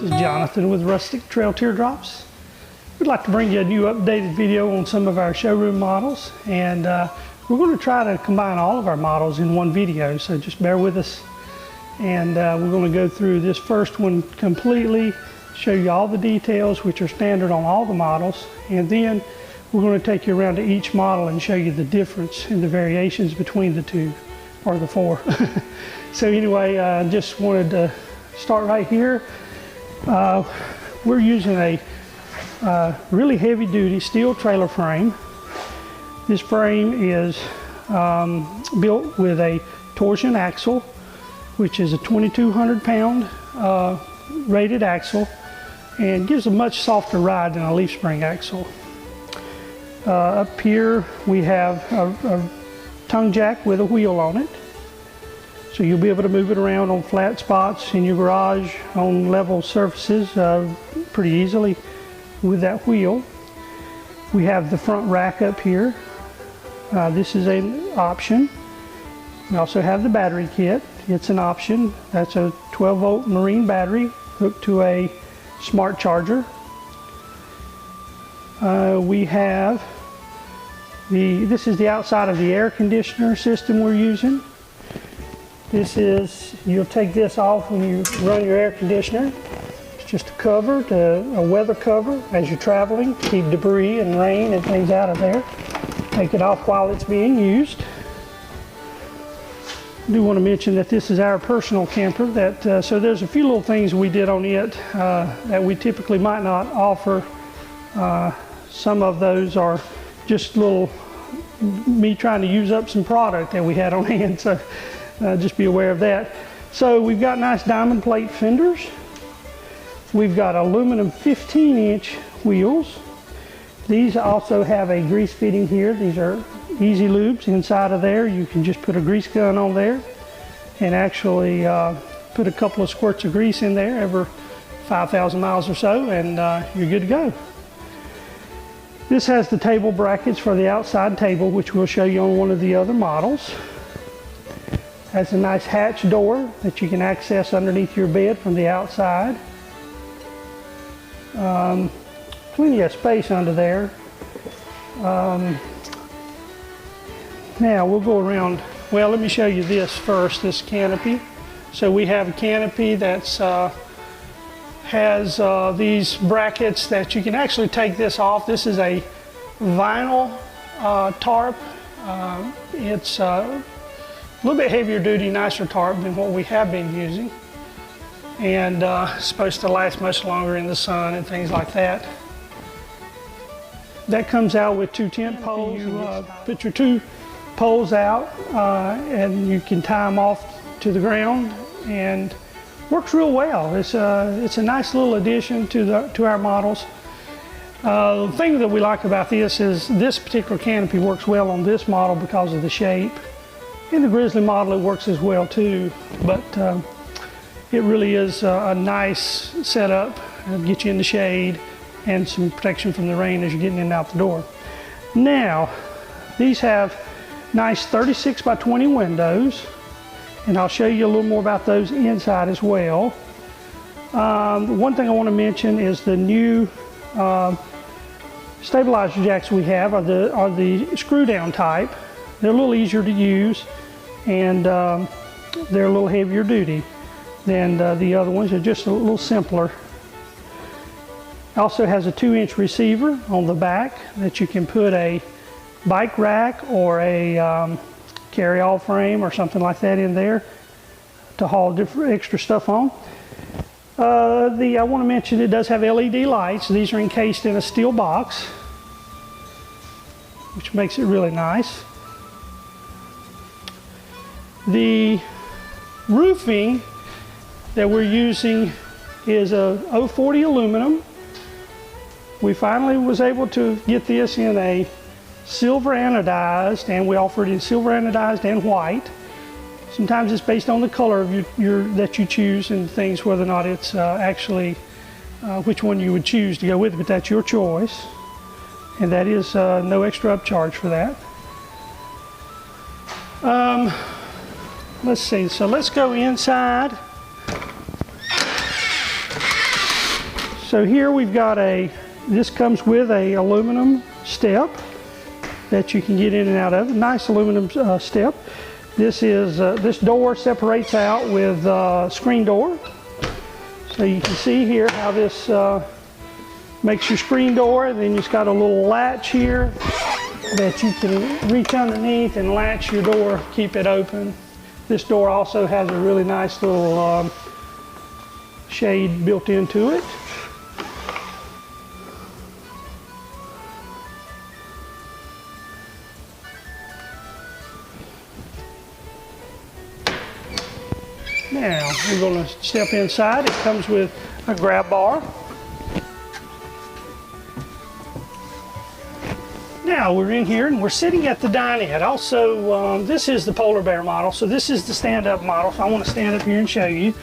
This is Jonathan with Rustic Trail Teardrops. We'd like to bring you a new updated video on some of our showroom models, and we're going to try to combine all of our models in one video, so just bear with us. And we're going to go through this first one completely, show you all the details which are standard on all the models, and then we're going to take you around to each model and show you the difference in the variations between the two, or the four. So anyway, I just wanted to start right here. We're using a really heavy duty steel trailer frame. This frame is built with a torsion axle, which is a 2,200 pound rated axle, and gives a much softer ride than a leaf spring axle. Up here we have a tongue jack with a wheel on it. So you'll be able to move it around on flat spots in your garage, on level surfaces pretty easily with that wheel. We have the front rack up here. This is an option. We also have the battery kit. It's an option. That's a 12 volt marine battery hooked to a smart charger. We have this is the outside of the air conditioner system we're using. This is, you'll take this off when you run your air conditioner. It's just a cover, a weather cover as you're traveling, keep debris and rain and things out of there. Take it off while it's being used. I do want to mention that this is our personal camper, so there's a few little things we did on it that we typically might not offer. Some of those are just little, me trying to use up some product that we had on hand, so just be aware of that. So we've got nice diamond plate fenders. We've got aluminum 15-inch wheels. These also have a grease fitting here. These are easy lubes inside of there. You can just put a grease gun on there and actually put a couple of squirts of grease in there every 5,000 miles or so, and you're good to go. This has the table brackets for the outside table, which we'll show you on one of the other models. Has a nice hatch door that you can access underneath your bed from the outside. Plenty of space under there. Now we'll go around. Well, let me show you this first, this canopy. So we have a canopy that's has these brackets that you can actually take this off. This is a vinyl tarp. It's a little bit heavier duty, nicer tarp than what we have been using, and supposed to last much longer in the sun and things like that. That comes out with two tent poles. You put your two poles out and you can tie them off to the ground, and works real well. It's a nice little addition to our models. The thing that we like about this is this particular canopy works well on this model because of the shape. In the Grizzly model it works as well too, but it really is a nice setup. It'll get you in the shade and some protection from the rain as you're getting in and out the door. Now, these have nice 36 by 20 windows, and I'll show you a little more about those inside as well. One thing I want to mention is the new stabilizer jacks we have are the screw down type. They're a little easier to use, and they're a little heavier duty than the other ones. They're just a little simpler. Also has a 2-inch receiver on the back that you can put a bike rack or a carry-all frame or something like that in there to haul different extra stuff on. I want to mention it does have LED lights. These are encased in a steel box, which makes it really nice. The roofing that we're using is a 040 aluminum. We finally was able to get this in a silver anodized, and we offer it in silver anodized and white. Sometimes it's based on the color of that you choose and things, whether or not it's actually which one you would choose to go with, but that's your choice. And that is no extra upcharge for that. Let's see, so let's go inside. So here we've got this comes with a aluminum step that you can get in and out of. A nice aluminum step. This door separates out with screen door. So you can see here how this makes your screen door, and then it's got a little latch here that you can reach underneath and latch your door, keep it open. This door also has a really nice little shade built into it. Now we're going to step inside. It comes with a grab bar. Now we're in here and we're sitting at the dinette. Also, this is the polar bear model, so this is the stand-up model. So I want to stand up here and show you.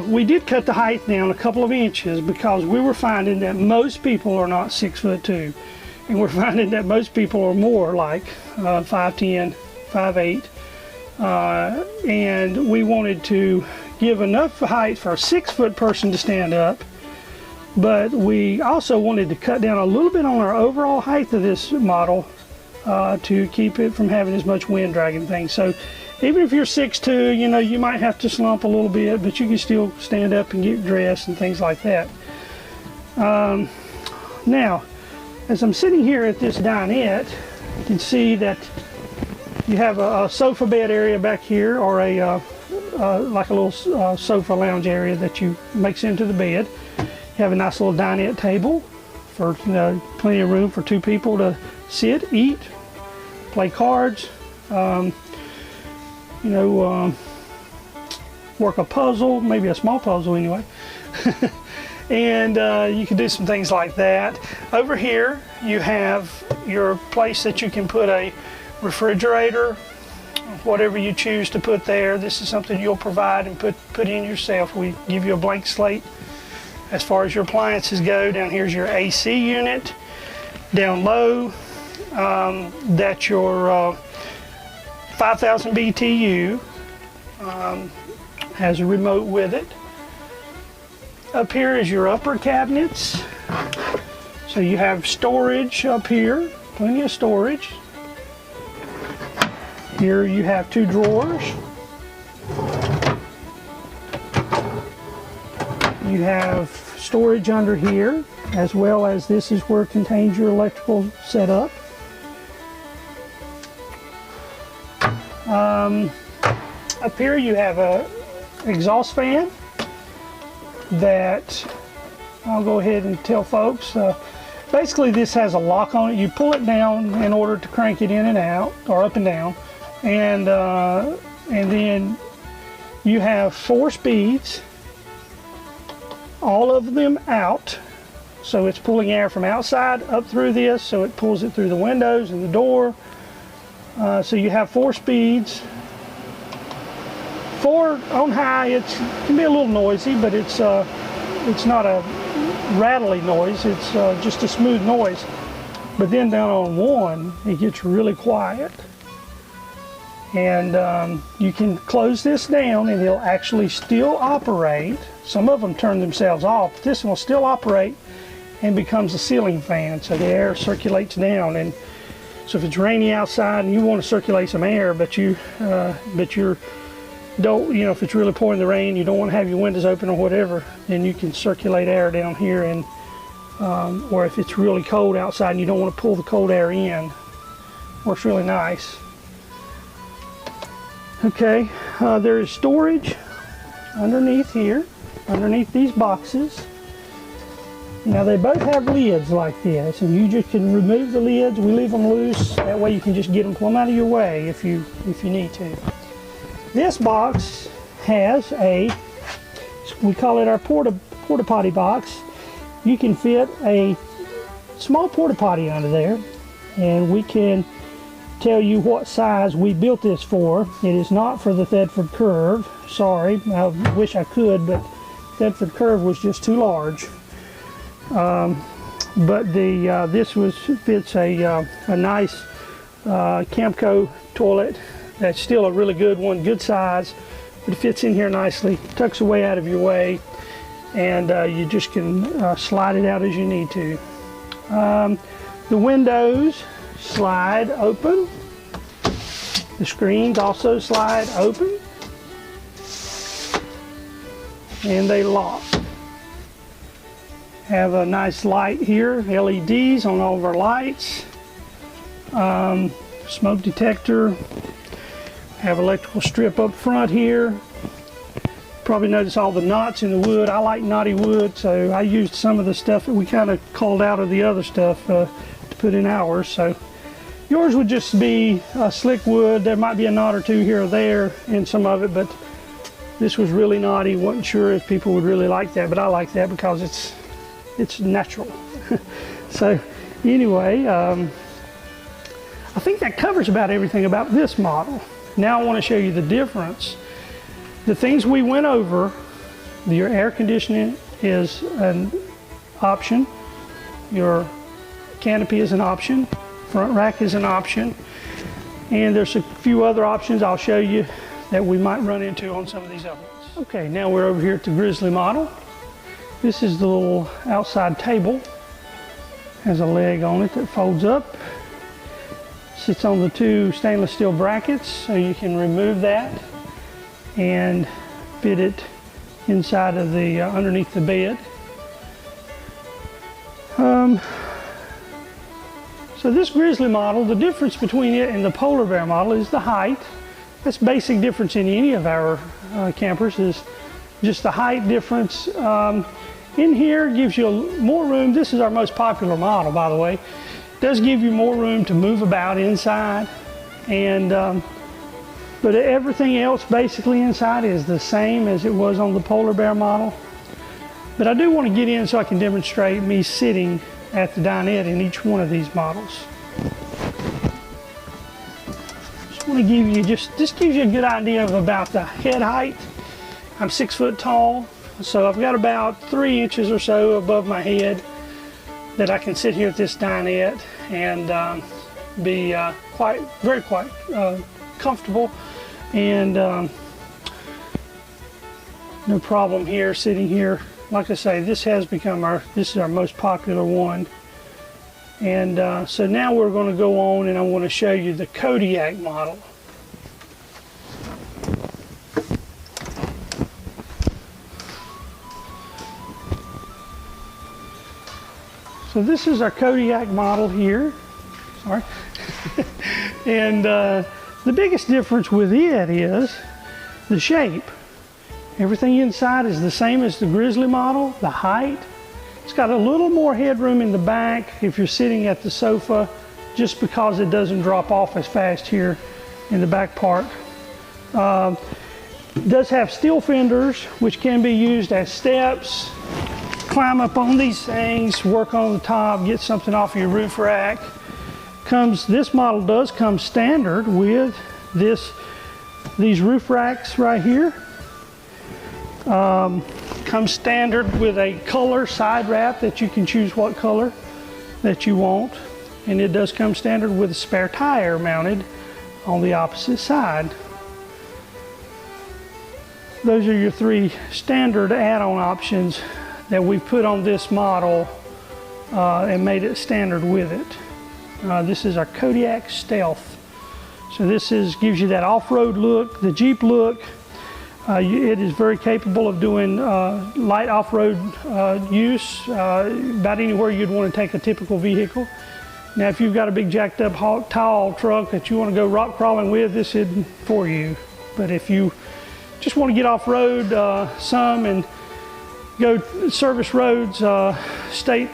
We did cut the height down a couple of inches because we were finding that most people are not 6'2", and we're finding that most people are more like 5'10", 5'8". And we wanted to give enough height for a 6-foot person to stand up, but we also wanted to cut down a little bit on our overall height of this model to keep it from having as much wind dragging things. So even if you're 6'2", you know, you might have to slump a little bit, but you can still stand up and get dressed and things like that. Now, as I'm sitting here at this dinette, you can see that you have a sofa bed area back here, or like a little sofa lounge area that you makes into the bed. You have a nice little dinette table for, you know, plenty of room for 2 people to sit, eat, play cards, you know, work a puzzle, maybe a small puzzle anyway. And you can do some things like that. Over here you have your place that you can put a refrigerator, whatever you choose to put there. This is something you'll provide and put in yourself. We give you a blank slate as far as your appliances go. Down here's your AC unit. Down low, that's your 5,000 BTU. Has a remote with it. Up here is your upper cabinets. So you have storage up here, plenty of storage. Here you have 2 drawers. You have storage under here, as well as this is where it contains your electrical setup. Up here you have a exhaust fan that I'll go ahead and tell folks. Basically this has a lock on it. You pull it down in order to crank it in and out, or up and down. And then you have 4 speeds, all of them out. So it's pulling air from outside up through this, so it pulls it through the windows and the door. So you have 4 speeds. 4 on high, it can be a little noisy, but it's not a rattly noise. It's just a smooth noise. But then down on 1, it gets really quiet. And you can close this down and it'll actually still operate. Some of them turn themselves off, but this one will still operate and becomes a ceiling fan, so the air circulates down. And so if it's rainy outside and you want to circulate some air, but you don't, you know, if it's really pouring the rain, you don't want to have your windows open or whatever, then you can circulate air down here. And or if it's really cold outside and you don't want to pull the cold air in, works really nice. Okay, there is storage underneath here, underneath these boxes. Now they both have lids like this, and you just can remove the lids. We leave them loose, that way you can just get them plumb out of your way if you need to. This box has we call it our porta potty box. You can fit a small porta potty under there, and we can tell you what size we built this for. It is not for the Thedford Curve. Sorry, I wish I could, but Thedford Curve was just too large. But this fits a nice Camco toilet. That's still a really good one, good size, but it fits in here nicely, tucks away out of your way. and you just can slide it out as you need to. The windows slide open. The screens also slide open, and they lock. Have a nice light here, LEDs on all of our lights. Smoke detector. Have electrical strip up front here. Probably notice all the knots in the wood. I like knotty wood, so I used some of the stuff that we kind of called out of the other stuff to put in ours. So yours would just be slick wood. There might be a knot or two here or there in some of it, but this was really knotty. Wasn't sure if people would really like that, but I like that because it's natural. So anyway, I think that covers about everything about this model. Now I want to show you the difference. The things we went over, your air conditioning is an option, your canopy is an option, front rack is an option, and there's a few other options I'll show you that we might run into on some of these other ones. Okay, now we're over here at the Grizzly model. This is the little outside table. Has a leg on it that folds up. Sits on the two stainless steel brackets, so you can remove that and fit it inside of the underneath the bed. So this Grizzly model, the difference between it and the Polar Bear model is the height. That's basic difference in any of our campers, is just the height difference. In here gives you more room. This is our most popular model, by the way. It does give you more room to move about inside, and but everything else basically inside is the same as it was on the Polar Bear model. But I do want to get in so I can demonstrate me sitting at the dinette in each one of these models. Just want to give you, this gives you a good idea of about the head height. I'm 6 foot tall, so I've got about 3 inches or so above my head that I can sit here at this dinette and be very comfortable, and no problem here sitting here. Like I say, this has become this is our most popular one, and so now we're going to go on and I want to show you the Kodiak model. So this is our Kodiak model here. Sorry. And the biggest difference with it is the shape. Everything inside is the same as the Grizzly model. The height. It's got a little more headroom in the back if you're sitting at the sofa, just because it doesn't drop off as fast here in the back part. It does have steel fenders, which can be used as steps. Climb up on these things, work on the top, get something off of your roof rack. This model does come standard with these roof racks right here. Comes standard with a color side wrap that you can choose what color that you want, and it does come standard with a spare tire mounted on the opposite side. Those are your 3 standard add-on options that we put on this model and made it standard with it. This is our Kodiak Stealth. So this gives you that off-road look, the Jeep look. It is very capable of doing light off-road use about anywhere you'd want to take a typical vehicle. Now if you've got a big jacked up tall truck that you want to go rock crawling with, this isn't for you. But if you just want to get off-road some and go service roads, state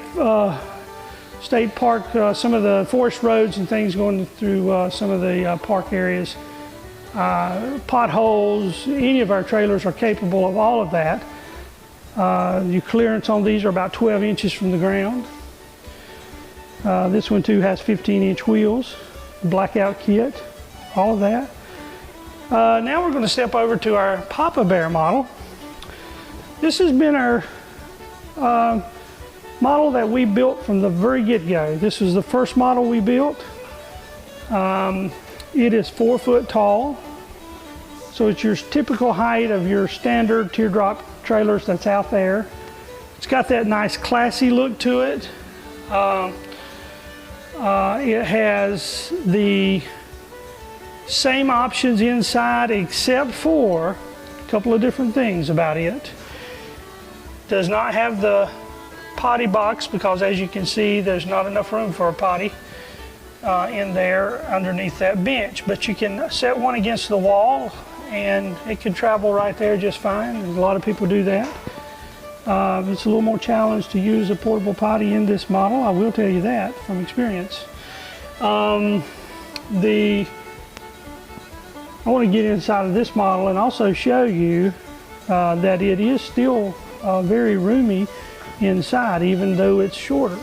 park, some of the forest roads and things going through some of the park areas, potholes, any of our trailers are capable of all of that. Your clearance on these are about 12 inches from the ground. This one too has 15-inch wheels, blackout kit, all of that. Now we're going to step over to our Papa Bear model. This has been our model that we built from the very get-go. This was the first model we built. It is 4 foot tall, so it's your typical height of your standard teardrop trailers that's out there. It's got that nice classy look to it. It has the same options inside except for a couple of different things about it. Does not have the potty box because, as you can see, there's not enough room for a potty in there underneath that bench, but you can set one against the wall and it can travel right there just fine. A lot of people do that. It's a little more challenge to use a portable potty in this model, I will tell you that from experience. I want to get inside of this model and also show you that it is still very roomy inside, even though it's shorter.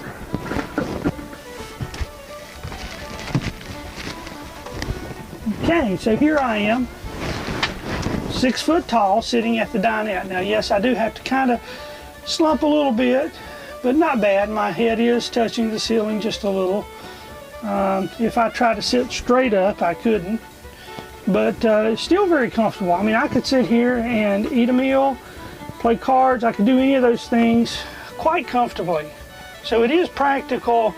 Okay, so here I am, 6 foot tall, sitting at the dinette. Now, yes, I do have to kind of slump a little bit, but not bad. My head is touching the ceiling just a little. If I try to sit straight up, I couldn't, but it's still very comfortable. I mean, I could sit here and eat a meal, play cards. I could do any of those things quite comfortably. So it is practical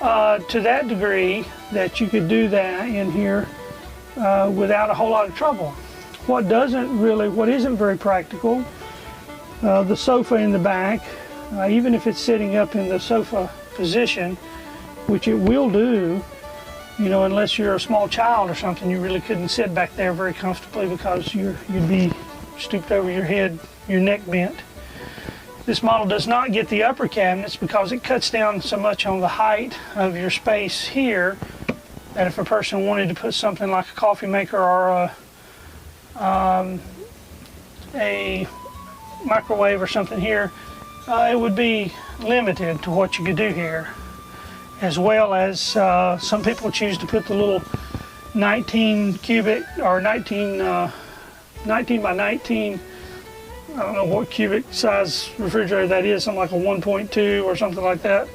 to that degree that you could do that in here without a whole lot of trouble. What isn't very practical, the sofa in the back, even if it's sitting up in the sofa position, which it will do, you know, unless you're a small child or something, you really couldn't sit back there very comfortably because you'd be stooped over your head, your neck bent. This model does not get the upper cabinets because it cuts down so much on the height of your space here that if a person wanted to put something like a coffee maker or a microwave or something here, it would be limited to what you could do here. As well as some people choose to put the little 19 cubic or 19 by 19, I don't know what cubic size refrigerator that is, something like a 1.2 or something like that.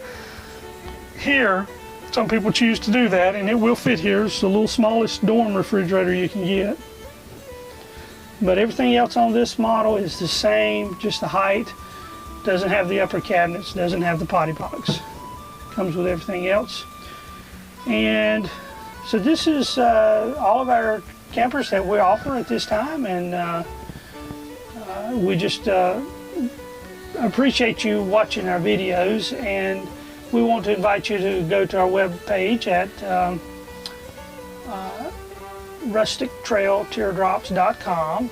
Here, some people choose to do that, and it will fit here. It's the little smallest dorm refrigerator you can get. But everything else on this model is the same, just the height. Doesn't have the upper cabinets, doesn't have the potty box. Comes with everything else. And so this is all of our campers that we offer at this time, and we just appreciate you watching our videos, and we want to invite you to go to our web page at rustictrailteardrops.com.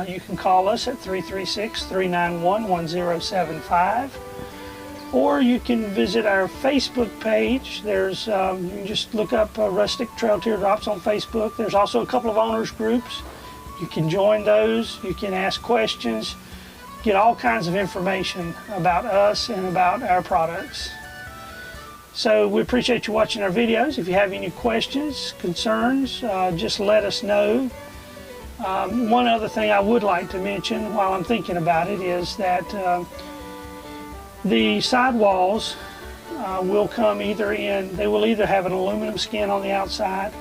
You can call us at 336-391-1075, or you can visit our Facebook page. There's you can just look up Rustic Trail Teardrops on Facebook. There's also a couple of owners groups. You can join those. You can ask questions, get all kinds of information about us and about our products. So we appreciate you watching our videos. If you have any questions, concerns, just let us know. One other thing I would like to mention while I'm thinking about it is that the sidewalls will come they will either have an aluminum skin on the outside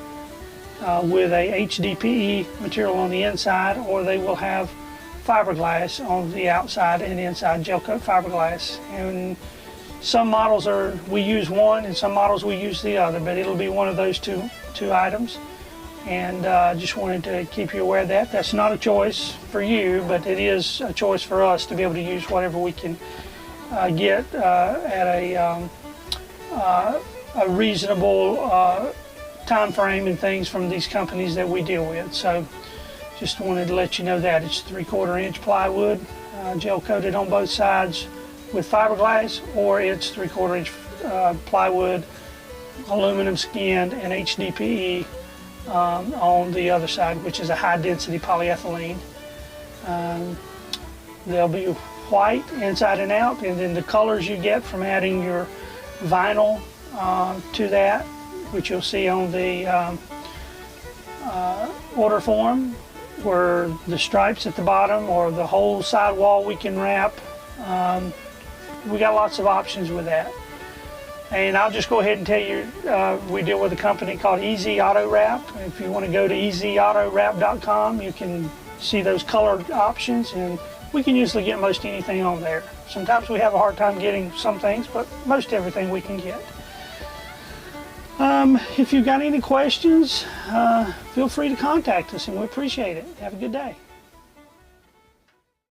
with a HDPE material on the inside, or they will have fiberglass on the outside and inside, gel coat fiberglass. And some models we use one, and some models we use the other, but it'll be one of those two items. And just wanted to keep you aware of that. That's not a choice for you, but it is a choice for us to be able to use whatever we can get at a reasonable time frame and things from these companies that we deal with. So just wanted to let you know that. It's 3/4 inch plywood, gel coated on both sides with fiberglass, or it's 3/4 inch plywood, aluminum skinned, and HDPE on the other side, which is a high density polyethylene. They'll be white inside and out, and then the colors you get from adding your vinyl to that, which you'll see on the order form, where the stripes at the bottom or the whole sidewall we can wrap. We got lots of options with that. And I'll just go ahead and tell you, we deal with a company called Easy Auto Wrap. If you want to go to easyautorap.com, you can see those colored options, and we can usually get most anything on there. Sometimes we have a hard time getting some things, but most everything we can get. If you've got any questions, feel free to contact us, and we appreciate it. Have a good day.